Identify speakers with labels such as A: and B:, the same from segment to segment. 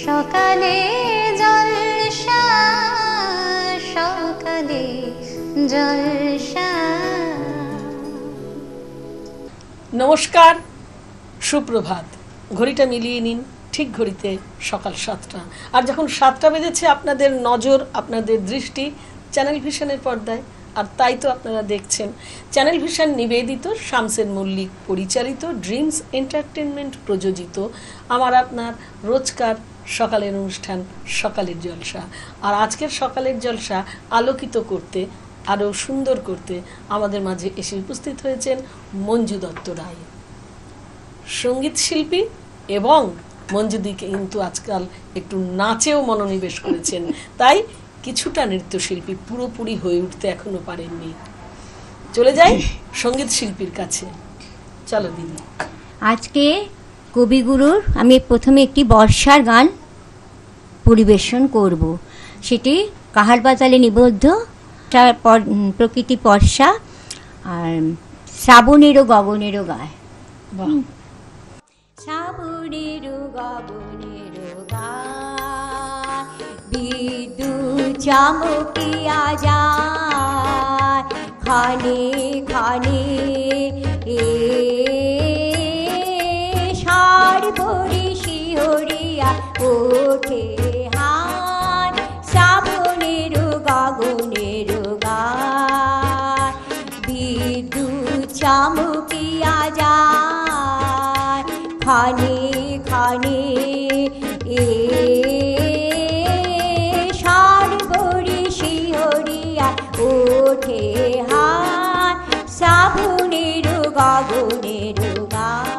A: সকালে জলসা সকালে জলসা।
B: নমস্কার, সুপ্রভাত। ঘড়িটা মিলিয়ে নিন, ঠিক ঘড়িতে সকাল 7টা। আর যখন 7টা বেজেছে আপনাদের নজর, আপনাদের দৃষ্টি চ্যানেল ভিশনের পর্দায়। আর তাই তো আপনারা দেখছেন চ্যানেল ভিশন নিবেদিত, শামসের মল্লিক পরিচালিত, ড্রিমস এন্টারটেনমেন্ট প্রযোজিত আমার আপনার রোজকার সকালের অনুষ্ঠান সকালের জলসা। আর আজকের সকালের জলসা আলোকিত করতে, আরও সুন্দর করতে আমাদের মাঝে এসে উপস্থিত হয়েছেন মঞ্জু দত্ত রায়, সঙ্গীত শিল্পী। এবং মঞ্জুদি কিন্তু আজকাল একটু নাচেও মনোনিবেশ করেছেন, তাই কিছুটা নৃত্যশিল্পী, পুরোপুরি হয়ে উঠতে এখনো পারেননি। চলে যাই সঙ্গীত শিল্পীর কাছে। চলো দিদি।
C: আজকে কবিগুরুর আমি প্রথমে একটি বর্ষার গান পরিবেশন করব। সেটি কাহার বাতালে নিবদ্ধ, তারপর প্রকৃতি বর্ষা আর শ্রাবণেরও গগনেরও গায়। শ্রাবণেরও গগনেরও গায়, বিদ্যুৎ চমকিয়া যায় খানে খানে, সার ভরি শিহরিয়া ওঠে হাত, শ্রাবণেরও গগনেরও গায়, বিদ্যুৎ চমকিয়া যায় খানে খানে, সার ভরি শিহরিয়া ওঠে হাত, শ্রাবণেরও গগনেরও গায়।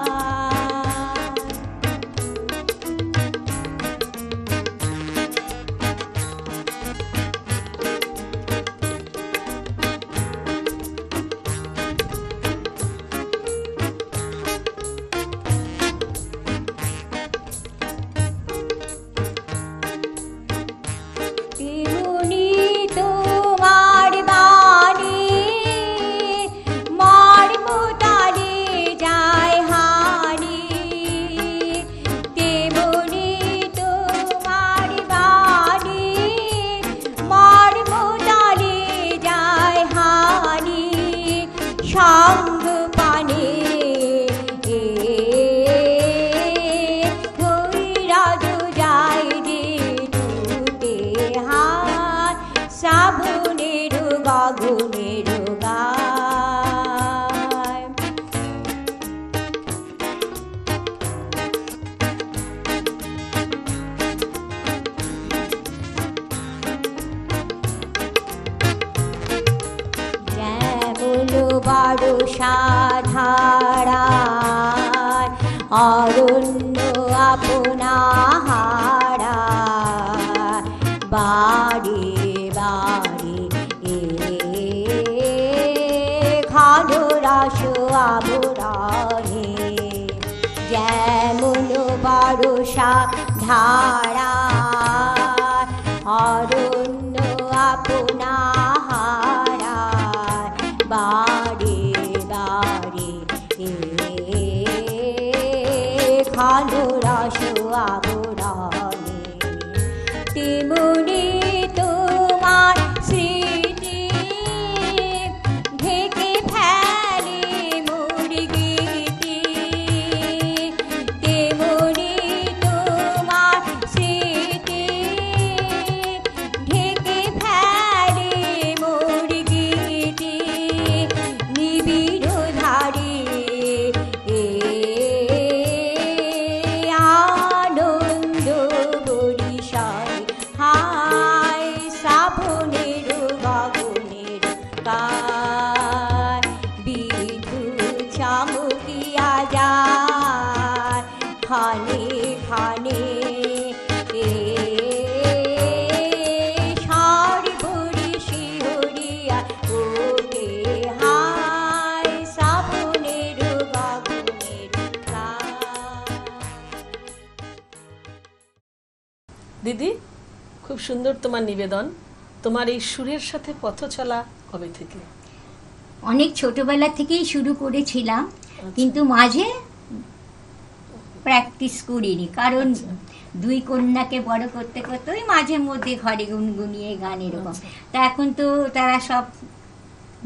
C: সাধারায় অরণ্য আপনা হারা, বাড়ি বাড়ি খানরাস আবরণে, যেমন বর্ষা ধারা অরণ্য আপনা হারা, বাড়ি বাড়ি খানরাস আবরণে, তেমনি তোমার স্মৃতি ঢেকে ফেলে মোর গীতি, তেমনি তোমার স্মৃতি ঢেকে ফেলে মোর গীতি, নিবিড় ধারে আনন্দ বরিশায়, হায় শ্রাবণের গগনের গায়, বিদ্যুৎ চমকিয়া যায় খানে খানে, সার ভরি শিহরিয়া ওঠে হায়, শ্রাবণের গগনের গায়।
B: দিদি, খুব সুন্দর তোমার নিবেদন। তোমার এই সুরের সাথে পথ চলা কবে থেকে?
C: অনেক ছোটবেলা থেকেই শুরু করেছিলাম, কিন্তু মাঝে প্র্যাকটিস করিনি, কারণ দুই কন্যাকে বড় করতে করতে ওই মাঝে মধ্যে ঘরে গুনগুনিয়ে গান এরকম। তা এখন তো তারা সব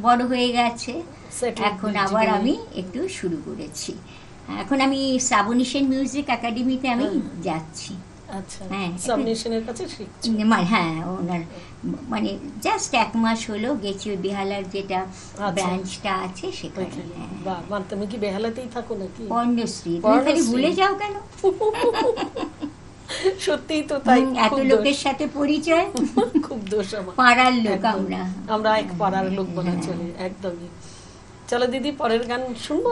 C: বড় হয়ে গেছে, এখন আবার আমি একটু শুরু করেছি। এখন আমি শ্রাবণী সেন মিউজিক একাডেমিতে আমি যাচ্ছি।
B: আচ্ছা,
C: হ্যাঁ,
B: সাবমিশনের কাছে শিখছি।
C: হ্যাঁ, ওনার মানে জাস্ট 1 মাস হলো গেছি, ওই বেহালার যেটা ব্রাঞ্চটা আছে সেখানে। হ্যাঁ,
B: বাহ, মানে তুমি কি বেহালাতেই থাকো নাকি?
C: পর্ণশ্রী, তুমি খালি ভুলে যাও কেন?
B: সত্যিই তো তাই,
C: এত লোকের সাথে পরিচয়,
B: খুব দোষ আমার।
C: পাড়ার লোক
B: আমরা এক পাড়ার লোক বলা চলে, একদমই। চলো দিদি, পরের গান শুনবো।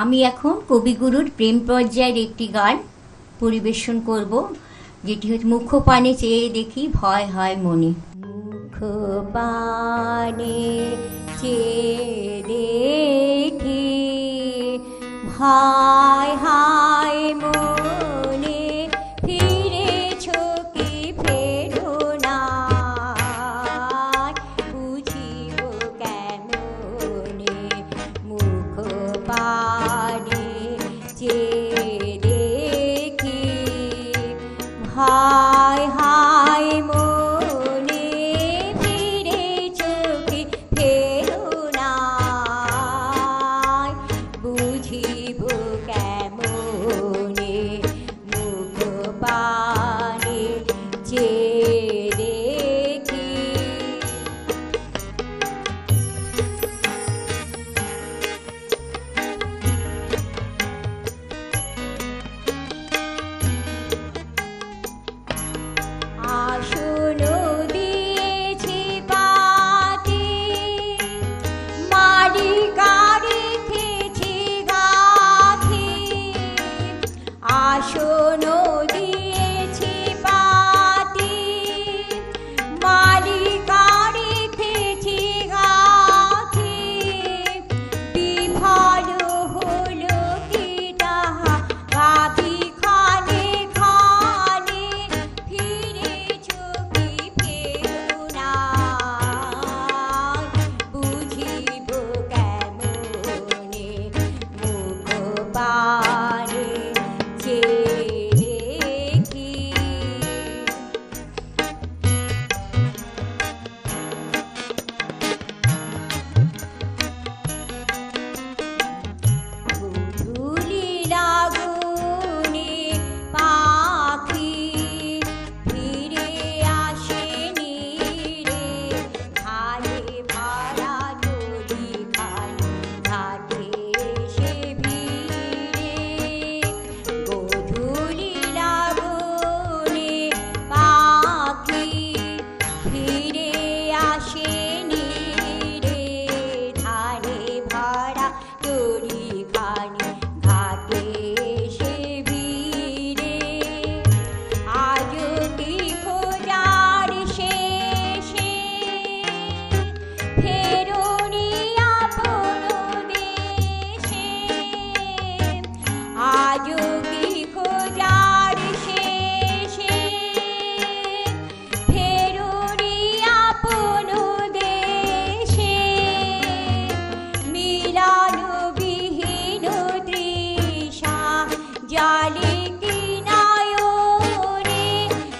C: আমি এখন কবিগুরুর প্রেম পর্যায়ের একটি গান পরিবেশন করব, যেটি হচ্ছে মুখ পানে চেয়ে দেখি ভয় হয় মনে। মুখ পানে চেয়ে দেখি ভয় হয় মনে, ফিরেছ কি ফেরো না, বুঝিব কেমনে। মুখ পানে চেয়ে দেখি ভয় হয় মনে, ফিরেছ কি ফেরো না, বুঝিব কেমনে। মুখ পানে চেয়ে দেখি। আসন দিয়েছি পাতি, মারি কাড়িতেছি গাথি। আসন দিয়েছি পাতি, মারি কাড়িতেছি গাথি। বিফল হলো কি তাহা গাথি খানে খানে, ফিরেছ কি ফেরো না, বুঝিব কেমনে। মুখ পানে চেয়ে দেখি। ধুলির আগুনে পাখি ফিরে আসেনি রে, ঘাড়ে ভাড়া নদী খানি ঘাটে সে ভিড়ে। গধূলির আগুনে পাখি ফিরে আসেনি রে, ধারে ভরা তরি খানি ঘাটে সে ভিড়ে। আজ কি খোঁজার শেষে ফেরোনি আপন দেশে, আজ কি খোঁজার শেষে ফেরোনি আপন দেশে। মিলন বিহীন তৃষা জালে কি নয়নে,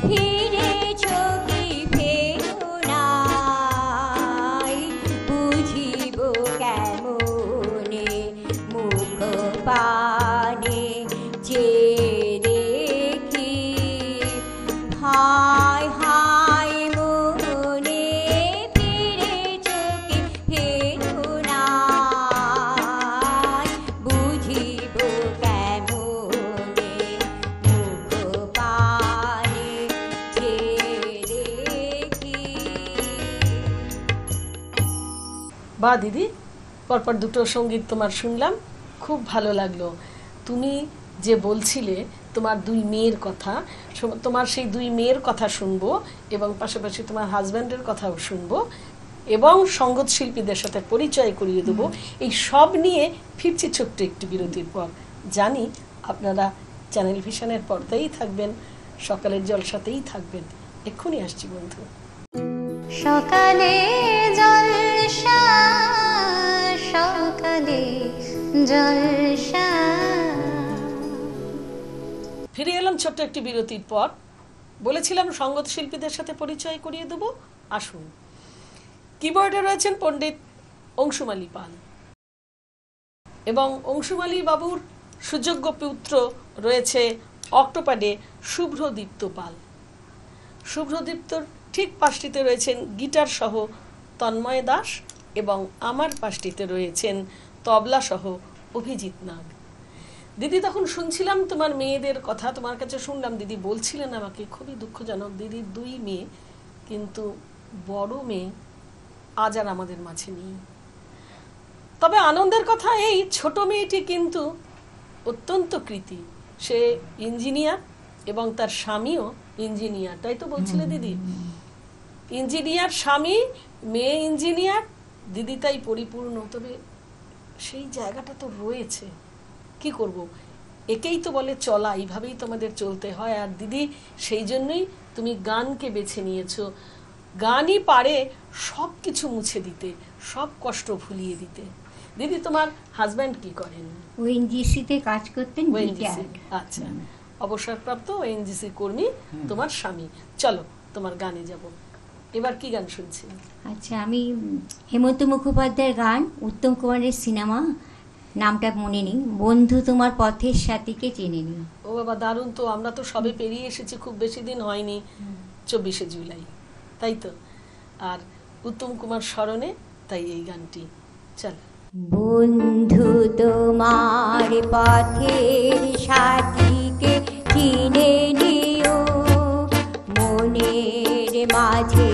C: ফিরেছ কি ফেরো নাই, বুঝিব কেমনে। মুখ পানে চেয়ে দেখি ভয় হয় মনে, ফিরেছ কি ফেরো নাই, বুঝিব কেমনে। মুখ পানে চেয়ে দেখি।
B: বাহ দিদি, পরপর দুটো সঙ্গীত তোমার শুনলাম, খুব ভালো লাগলো। তুমি যে বলছিলে তোমার 2 মেয়ের কথা, তোমার সেই 2 মেয়ের কথা শুনবো, এবং পাশাপাশি তোমার হাজব্যান্ডের কথাও শুনবো, এবং সঙ্গীত শিল্পীদের সাথে পরিচয় করিয়ে দেবো। এই সব নিয়ে ফিরছি ছোট্ট একটু বিরতির পর। জানি আপনারা চ্যানেল ভিশনের পর্দায় থাকবেন, সকালের জলসাতেই থাকবেন। এক্ষুনি আসছি বন্ধু।
A: সকালে জলসা, সকালে জলসা।
B: ফিরে এলাম ছোট্ট একটি বিরতির পর। বলেছিলাম সঙ্গত শিল্পীদের সাথে পরিচয় করিয়ে দেব, আসুন। কিবোর্ডে রয়েছেন পণ্ডিত অংশুমালী পাল এবং অংশুমালী বাবুর সুযোগ্য পুত্র রয়েছে অক্টোপ্যাডে শুভ্রদীপ্ত পাল। শুভ্রদীপ্তর ঠিক পাশটিতে রয়েছেন গিটার সহ তন্ময় দাস এবং আমার পাশটিতে রয়েছেন তবলা সহ অভিজিৎ নাগ। দিদি, তখন শুনছিলাম তোমার মেয়েদের কথা, তোমার কাছে শুনলাম দিদি বলছিলেন আমাকে, খুবই দুঃখজনক, দিদির 2 মেয়ে, কিন্তু বড় মেয়ে আজ আর আমাদের মাঝে নেই। তবে আনন্দের কথা এই, ছোট মেয়েটি কিন্তু অত্যন্ত কৃতি। সে ইঞ্জিনিয়ার এবং তার স্বামীও ইঞ্জিনিয়ার, তাই তো বলছিলে দিদি? ইঞ্জিনিয়ার স্বামী, মেয়ে ইঞ্জিনিয়ার, দিদি তাই পরিপূর্ণ। তবে সেই জায়গাটা তো রয়েছে, কি করব, একেই তো বলে চলা, এইভাবেই তোমাদের চলতে হয়। আর দিদি, সেই জন্যই তুমি গানকে বেছে নিয়েছো। গানই পারে সব কিছু মুছে দিতে, সব কষ্ট ভুলিয়ে দিতে। দিদি, তোমার হাজব্যান্ড কি করেন?
C: ওএনজিসিতে কাজ করতেন।
B: আচ্ছা, অবসরপ্রাপ্ত ওএনজিসি কর্মী তোমার স্বামী। চলো তোমার গানে যাব। এবার কি গান শুনছি?
C: আচ্ছা, আমি হেমন্ত মুখোপাধ্যায়ের গান, উত্তম কুমারের সিনেমা, নামটা মনে নেই, বন্ধু তোমার পথের সাথীকে চেনে নি।
B: ও বাবা, দারুণ তো। আমরা তো সবে পেরিয়ে এসেছি, খুব বেশি দিন হয়নি, 24শে জুলাই, তাই তো? আর উত্তম কুমার স্মরণে তাই এই গানটি। চল।
C: বন্ধু তোমার পথের সাথীকে চিনে নিও, মনের মাঝে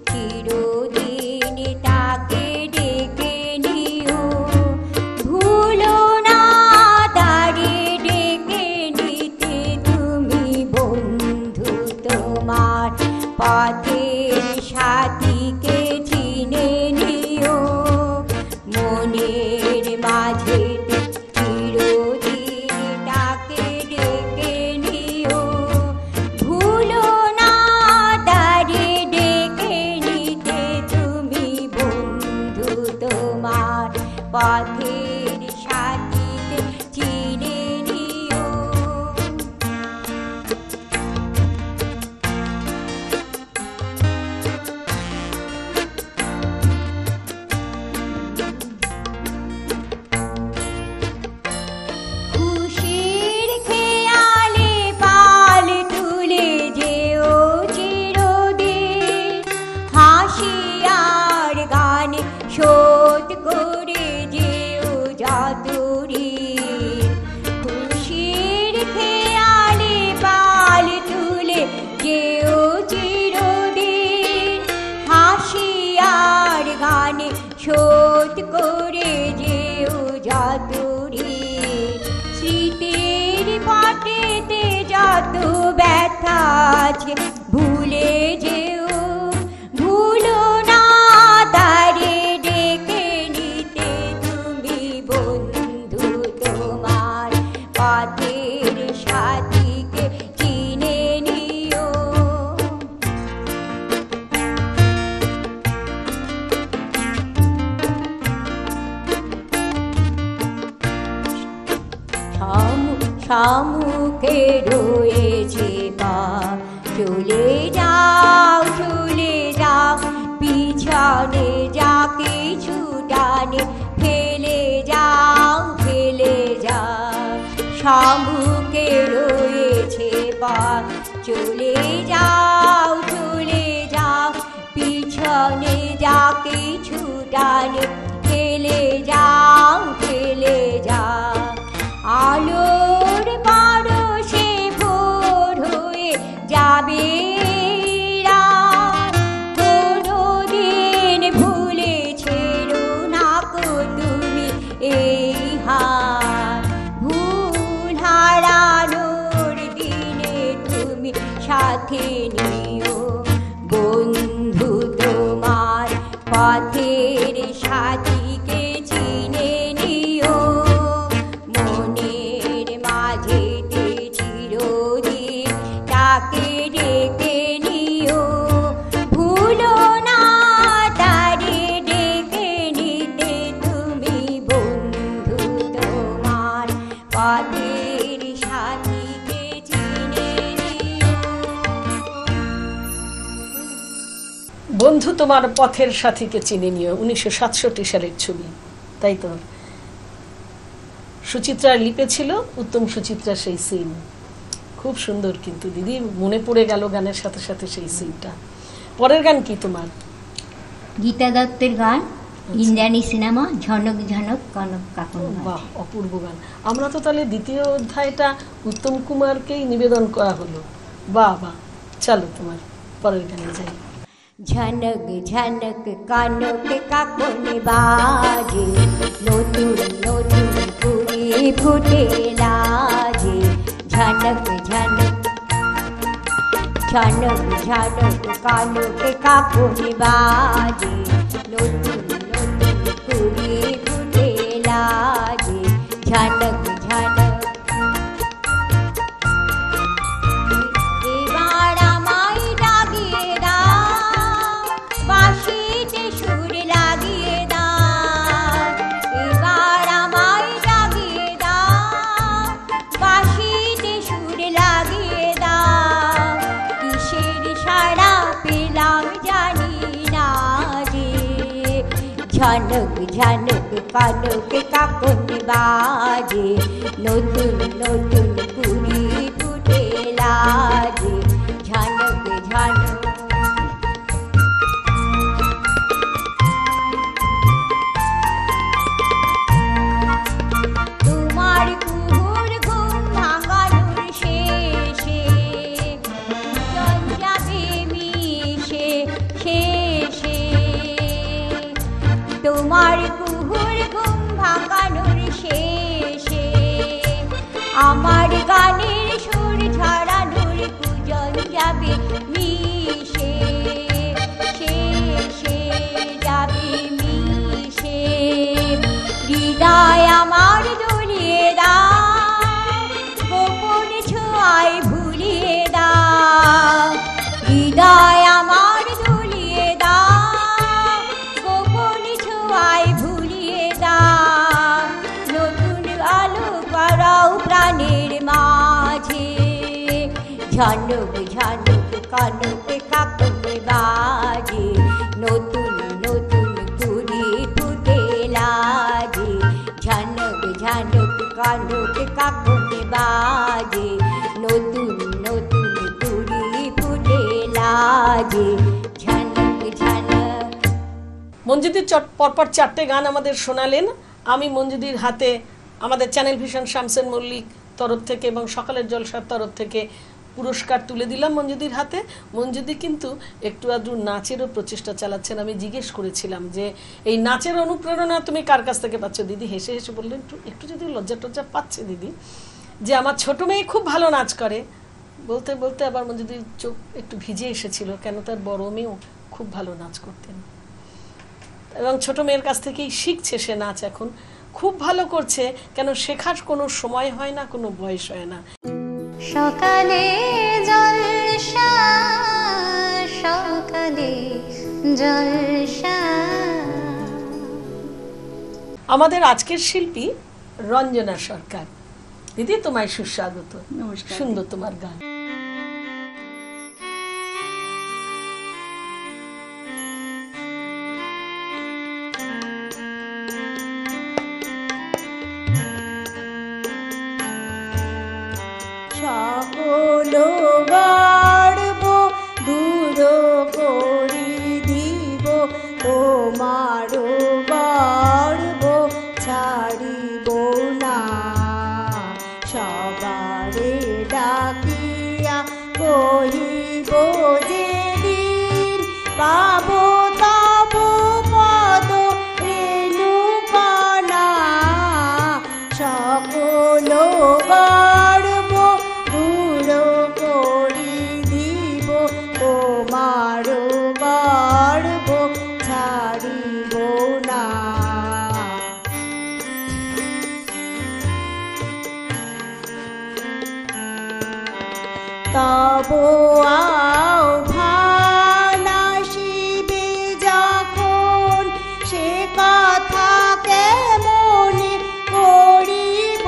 C: চিরদিন তাকে ডেকে নিও, ভুলো না তারে ডেকে নিতে তুমি, বন্ধু তোমার পথের সাথীকে চিনে নিও, মনের মাঝে চিরদিন তাকে ডেকে নিও, ভুলো না তারে ডেকে নিতে তুমি, বন্ধু তোমার পথের সাথীকে চিনে নিও। খুশির খেয়ালে পাল তুলে যেও চিরদিন, হাসি আর গানে শোধ করে যেও যাতুরি। খুশির খেয়ালে পাল তুলে যেও চিরদিন, হাসি আর গানে শোধ করে যেও যাতুরি। স্মৃতির পাটেতে যত ব্যথা আছে ভুলে যেও, ভুলো না তারে ডেকে নিতে তুমি, বন্ধু তোমার পথের সাথীকে চিনে নিও। সম্মুখে রয়েছে পথ, চলে যাও চলে যাও, পিছনে যা কিছু টানে ফেলে যাও ফেলে যাও। সম্মুখে রয়েছে পথ, চলে যাও চলে যাও, পিছনে যা কিছু টানে ফেলে যাও ফেলে যাও। আলোর পরশে ভোর হয়ে যাবে রাত, কোনোদিন ভুলেছেরো না কো তুমি এই হাত, ভুল হারানোর দিনে তুমি সাথে নিও, বন্ধু তোমার পথের সাথীকে চিনে নিও, মনের মাঝেতে চিরদিন তাকে ডেকে নিও, ভুলো না তারে ডেকে নিতে তুমি, বন্ধু তোমার পথের সাথীকে
B: বন্ধু তোমার পথের সাথীকে চিনে নিও, 1967 সালের ছবি, তাই তো? সুচিত্রা লিপেছিল, উত্তম সুচিত্রা সেই সিন খুব সুন্দর, কিন্তু দিদি মনে পড়ে গেল গানের সাথে সাথে সেই সিনটা। পরের গান কি তোমার?
C: গীতা দত্তের গান, ইন্দ্রাণী সিনেমা, ঝনক ঝনক কনক কাকন।
B: বাহ, অপূর্ব গান। আমরা তো তাহলে দ্বিতীয় অধ্যায়টা উত্তম কুমারকেই নিবেদন করা হলো। বাহ বাহ, চলো তোমার পরের গানে যাই।
C: ঝনক ঝনক কনক কাকন বাজে, নতুন নতুন ফুলে ফুটে লাজে। ঝনক ঝনক ঝনক ঝনক কনক কাকন বাজে, নতুন নতুন ফুলে ফুটে লাজে। ঝনক ঝনক এবার আমায় লাগিয়ে দাও, বাঁশিতে সুর লাগিয়ে দাও। এবার আমায় লাগিয়ে দাও, বাঁশিতে সুর লাগিয়ে দাও। কিসের সাড়া পেলাম জানি না রে। ঝনক ঝনক কনক কাকন বাজে, নতুন নতুন কুড়ি ফুটে লাজে। ঝনক ঝনক তোমার কুহুর ঘুম ভাঙানোর শেষে জন যাবে মিশে শেষে। তোমার কুহুর ঘুম ভাঙানোর শেষে আমার গানের সুর ছড়ানোর কুজন যাবে মিশে শেষে যাবে মিশে। হৃদয় আমার দুলিয়ে দাও, গোপন ছোঁয়ায় ভুলিয়ে দাও। হৃদয় আমার দুলিয়ে দাও, গোপন ছোঁয়ায় ভুলিয়ে দাও। নতুন আলো করাও প্রাণের মাঝে। ঝনক ঝনক কনক কাকন বাজে, নতুন নতুন কুড়ি ফুটে লাজে। ঝনক ঝনক কনক কাকন বাজে, নতুন নতুন কুড়ি ফুটে লাজে। ঝনক ঝনক।
B: মঞ্জুদির পরপর 4টে গান আমাদের শোনালেন। আমি মঞ্জুদির হাতে আমাদের চ্যানেল ভিশন শামসেন মল্লিক তরফ থেকে এবং সকালের জলসার তরফ থেকে পুরস্কার তুলে দিলাম মঞ্জুদির হাতে। মঞ্জুদি কিন্তু একটু আধটু নাচেরও প্রচেষ্টা চালাচ্ছেন। আমি জিজ্ঞেস করেছিলাম যে এই নাচের অনুপ্রেরণা তুমি কার কাছ থেকে পাচ্ছ? দিদি হেসে হেসে বললেন, একটু যদি লজ্জা টজ্জা পাচ্ছে দিদি, যে আমার ছোট মেয়ে খুব ভালো নাচ করে। বলতে বলতে আবার মঞ্জুদির চোখ একটু ভিজে এসেছিল, কেন তার বড় মেয়েও খুব ভালো নাচ করতেন এবং ছোট মেয়ের কাছ থেকেই শিখছে সে নাচ। এখন খুব ভালো করছে, কেন শেখার কোনো সময় হয় না, কোনো বয়স হয় না।
A: সকালে জলসা, সকালে জলসা।
B: আমাদের আজকের শিল্পী রঞ্জনা সরকার। দিদি তোমায় সুস্বাগত।
C: নমস্কার।
B: সুন্দর তোমার গান।
C: সকল গর্ব দূর করি দিব, তোমার গর্ব ছাড়িব না। সবারে ডাকিয়া কহিব যেদিন, পাব তব পদ রেণুকণা। সকল গর্ব দূর করি দিব, তোমার গর্ব ছাড়িব না। তব আহ্বান আসিবে যখন, সে কথা কেমনে করিব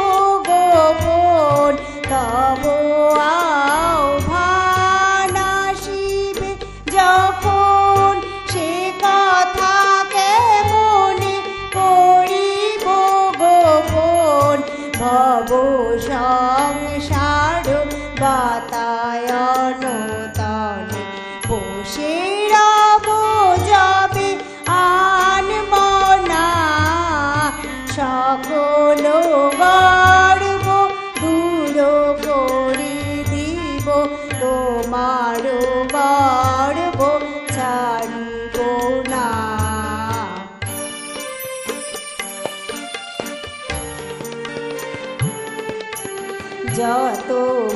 C: গোপন। তব আহ্বান আসিবে যখন,
D: বাতায়ন তলে বসে রব যাবে আনমনা সকল গর্ব দূর করি দিব তোমার গর্ব ছাড়িব না। যত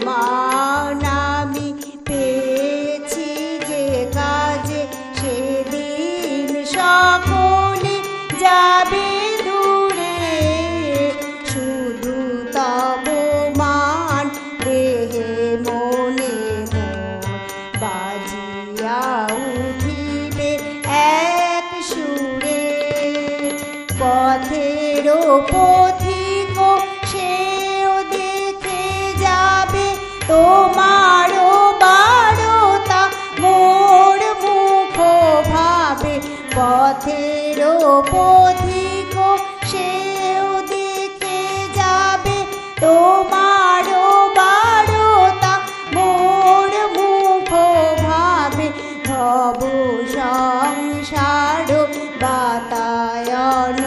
D: মান আমি পেয়েছি যে কাজে সেদিন সকলে যাবে দূরে শুধু তব মান দেহে মনে মন বাজিয়া উঠিবে এক সুরে পথের পথিক সেও দেখে যাবে তোমার বারতা মোর মুখ ভাবে পথের পথিক সেও দেখে যাবে তোমার বারতা মোর মুখ ভাবে ভব সংসার বাতায়ন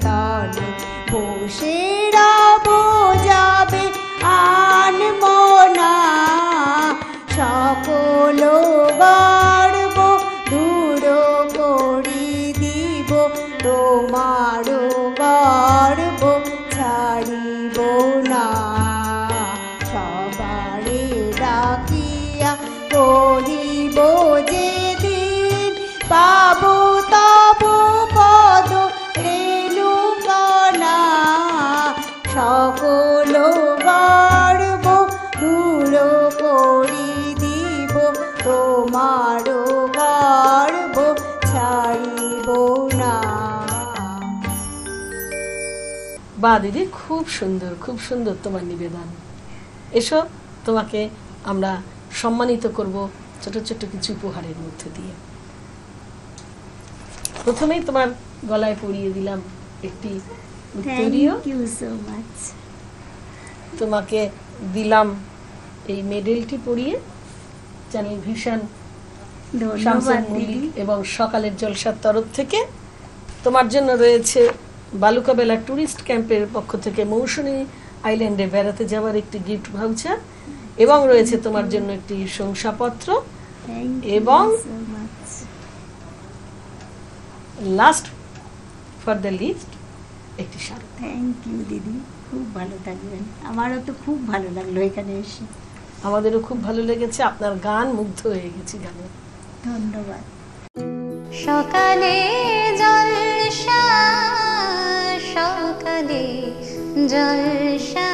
D: তলে বসে রব যাবে আনমনা সকল গর্ব দূর করি দিব তোমার গর্ব ছাড়িব না। সবারে ডাকিয়া করিব যেদিন পাব তব পদ রেণুকণা সকল গর্ব দূর করি দিব তোমার গর্ব ছাড়িব না।
B: বা দিদি, খুব সুন্দর তোমার নিবেদন। এসো, তোমাকে আমরা সম্মানিত করব ছোট ছোট কিছু উপহারের মধ্যে দিয়ে। প্রথমেই তোমার গলায় পরিয়ে দিলাম একটি উত্তরীয়,
D: থ্যাংক ইউ সো মাচ।
B: তোমাকে দিলাম এই মেডেলটি পরিয়ে চ্যানেল ভিশন
D: ধন্যবাদ
B: শামসুল
D: দিদি।
B: মল্লিক এবং সকালের জলসার তরফ থেকে তোমার জন্য রয়েছে বালুকাবেলা ট্যুরিস্ট ক্যাম্পের পক্ষ থেকে মৌসুমী আইল্যান্ডে বেড়াতে যাওয়ার একটি গিফট ভাউচার এবং রয়েছে তোমার জন্য একটি শংসাপত্র এবং লাস্ট ফর দ্য লিস্ট একটি শাড়ি।
D: থ্যাংক ইউ দিদি, খুব ভালো থাকবেন। আমারও তো খুব ভালো লাগলো এখানে এসে।
B: আমাদেরও খুব ভালো লেগেছে, আপনার গান মুগ্ধ হয়ে গেছি গানে।
D: ধন্যবাদ।
A: সকালে জলসা সকালে জলসা